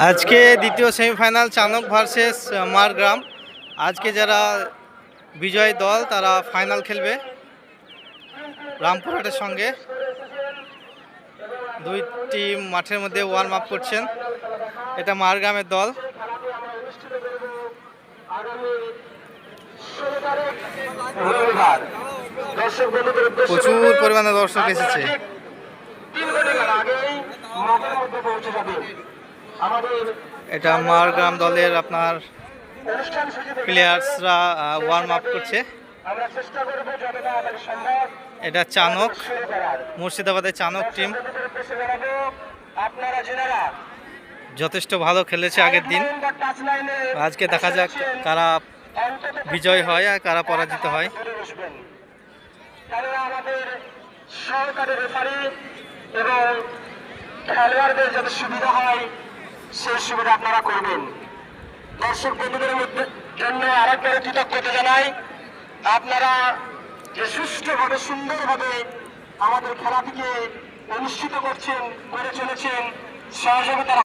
আজকে দ্বিতীয় semifinal চানক versus Margram. আজকে যারা বিজয় দল তারা ফাইনাল খেলবে রামপুরহাটের সঙ্গে। দুই টিম মাঠের মধ্যে ওয়ার্ম আপ করছেন। এটা মারগ্রামের দল। প্রচুর পরিমাণে দর্শক এসেছে। এটা মারগ্রাম দলের আপনার প্লেয়ার্সরা ওয়ার্ম আপ করছে। এটা চানক, মুর্শিদাবাদের চানক টিম যথেষ্ট ভালো খেলেছে আগের দিন। আজকে দেখা যাক কারা বিজয় হয় আর কারা পরাজিত হয়। এবং খেলোয়াড়দের যাতে সুবিধা হয় সেই সুবিধা আপনারা করবেন। দর্শক বন্ধুদের জন্য আরেকবার কৃতজ্ঞতা জানাই। আপনারা যে সুষ্ঠুভাবে সুন্দরভাবে আমাদের খেলাটিকে অনুষ্ঠিত করে চলেছেন, সহযোগিতা